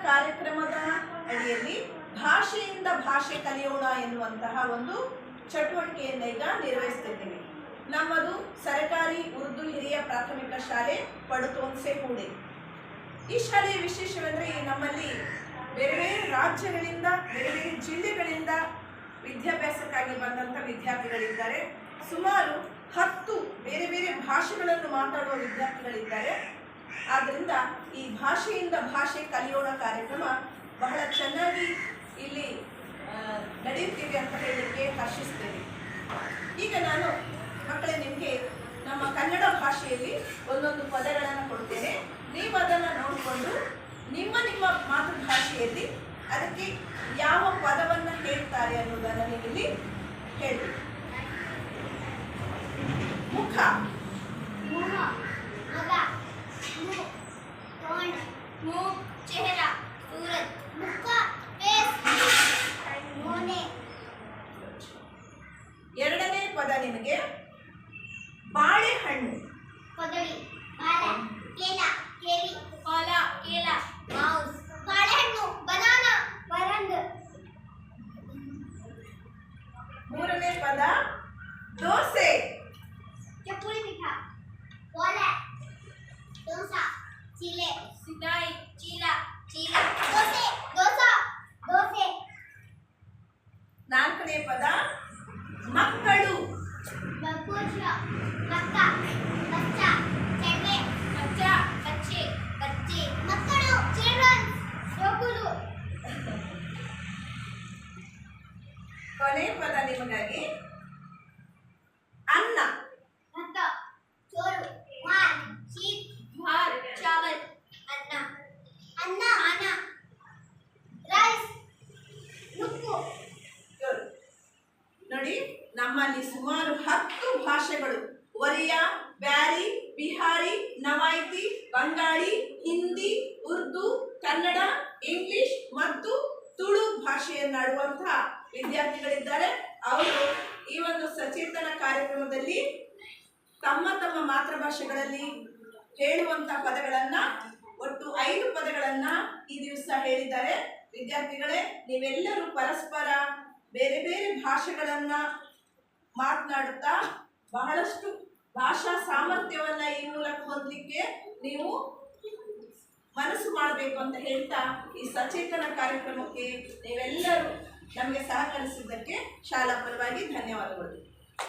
ಕಾರ್ಯಕ್ರಮದ ಅಡಿಯಲ್ಲಿ ಭಾಷೆಯಿಂದ ಭಾಷೆ ಕಲಿಯೋಣ ಎನ್ನುವಂತಹ ಒಂದು ಚಟುವಟಿಕೆಯನ್ನು ಈಗ ನಿರ್ವಹಿಸುತ್ತಿದ್ದೇವೆ. ನಮ್ಮದು ಸರ್ಕಾರಿ ಉರ್ದು ಹಿರಿಯ ಪ್ರಾಥಮಿಕ ಶಾಲೆ ಪಡುತೋನ್ಸೆ ಕೂಡೆ. ಈ ಶಾಲೆಯ ವಿಶೇಷವೆಂದರೆ ನಮ್ಮಲ್ಲಿ ಬೇರೆ ಬೇರೆ ರಾಜ್ಯಗಳಿಂದ ಬೇರೆ ಬೇರೆ ಜಿಲ್ಲೆಗಳಿಂದ ವಿದ್ಯಾಭ್ಯಾಸಕ್ಕಾಗಿ ಬಂದಂಥ ವಿದ್ಯಾರ್ಥಿಗಳಿದ್ದಾರೆ. ಸುಮಾರು 10 ಬೇರೆ ಬೇರೆ ಭಾಷೆಗಳನ್ನು ಮಾತಾಡುವ ವಿದ್ಯಾರ್ಥಿಗಳಿದ್ದಾರೆ. ಆದ್ದರಿಂದ ಈ ಭಾಷೆಯಿಂದ ಭಾಷೆ ಕಲಿಯೋಣ ಕಾರ್ಯಕ್ರಮ ಬಹಳ ಚೆನ್ನಾಗಿ ಇಲ್ಲಿ ನಡೆಯುತ್ತಿದೆ ಅಂತ ಹೇಳಲಿಕ್ಕೆ ಹರ್ಷಿಸ್ತೇನೆ. ಈಗ ನಾನು ಮಕ್ಕಳೇ ನಿಮಗೆ ನಮ್ಮ ಕನ್ನಡ ಭಾಷೆಯಲ್ಲಿ ಒಂದೊಂದು ಪದಗಳನ್ನು ಕೊಡ್ತೇನೆ. ನೀವು ಅದನ್ನು ನೋಡಿಕೊಂಡು ನಿಮ್ಮ ನಿಮ್ಮ ಮಾತೃಭಾಷೆಯಲ್ಲಿ ಅದಕ್ಕೆ ಯಾವ ಪದವನ್ನು ಹೇಳ್ತಾರೆ ಅನ್ನೋದನ್ನು ನೀವಿಲ್ಲಿ ಹೇಳಿ. ಮುಖ, चेहरा, सूरज, मुक्का, मोने. ಎರಡನೇ ಪದ ನಿಮಗೆ ಬಾಳೆಹಣ್ಣು. ಪದವಿ, ಬಾಳೆ, ಕೇಲ, ಕೇರಿ, ಕೋಲ, ಕೇಲ, ಮೌಸ್. ಬಾಳೆಹಣ್ಣು, ಬನಾನಾ, ಪರಂಗ್. ಮೂರನೇ ಪದ ದೋಸೆ. ಚಪ್ಪುಳಿ ಪಿಠ, ಓಲೆ, ದೋಸಾ, ಚೀಲೆ, ಸಿದಾಯಿ, ಚೀಲ, ಚೀಲ, ದೋಸೆ, ದೋಸಾ, ದೋಸೆ. ನಾಲ್ಕನೇ ಪದ ಮಕ್ಕಳು. ಬಬ್ಬೂಚ, ಮಕ್ಕ, ಬಚ್ಚ, ಚೆನ್ನೆ, ಬಚ್ಚ, ಬಚ್ಚೆ, ಬಚ್ಚೆ. ಮಕ್ಕಳು, ಚಿಲ್ಡ್ರನ್, ಮಕ್ಕಳು. ಕೊನೆ ಪದ ನಿಮಗಾಗಿ ಅನ್ನ. भात, चोरू, भात, शीत, भात, चावल, अन्ना, अन्ना, आना, राइस, नुक्कु. ನೋಡಿ, ನಮ್ಮಲ್ಲಿ ಸುಮಾರು 10 ಭಾಷೆಗಳು, ಒರಿಯಾ, ಬ್ಯಾರಿ, ಬಿಹಾರಿ, ನವಾಯಿತಿ, ಬಂಗಾಳಿ, ಹಿಂದಿ, ಉರ್ದು, ಕನ್ನಡ, ಇಂಗ್ಲಿಷ್ ಮತ್ತು ತುಳು ಭಾಷೆಯನ್ನಾಡುವಂತಹ ವಿದ್ಯಾರ್ಥಿಗಳಿದ್ದಾರೆ. ಅವರು ಈ ಒಂದು ಸಚೇತನ ಕಾರ್ಯಕ್ರಮದಲ್ಲಿ ತಮ್ಮ ತಮ್ಮ ಮಾತೃಭಾಷೆಗಳಲ್ಲಿ ಹೇಳುವಂಥ ಪದಗಳನ್ನು ಒಟ್ಟು 5 ಪದಗಳನ್ನು ಈ ದಿವಸ ಹೇಳಿದ್ದಾರೆ. ವಿದ್ಯಾರ್ಥಿಗಳೇ, ನೀವೆಲ್ಲರೂ ಪರಸ್ಪರ ಬೇರೆ ಬೇರೆ ಭಾಷೆಗಳನ್ನು ಮಾತನಾಡುತ್ತಾ ಬಹಳಷ್ಟು ಭಾಷಾ ಸಾಮರ್ಥ್ಯವನ್ನು ಈ ಮೂಲಕ ಹೊಂದಲಿಕ್ಕೆ ನೀವು ಮನಸ್ಸು ಮಾಡಬೇಕು ಅಂತ ಹೇಳ್ತಾ ಈ ಸಚೇತನ ಕಾರ್ಯಕ್ರಮಕ್ಕೆ ನೀವೆಲ್ಲರೂ ನಮಗೆ ಸಹಕರಿಸಿದ್ದಕ್ಕೆ ಶಾಲಾ ಪರವಾಗಿ ಧನ್ಯವಾದಗಳು.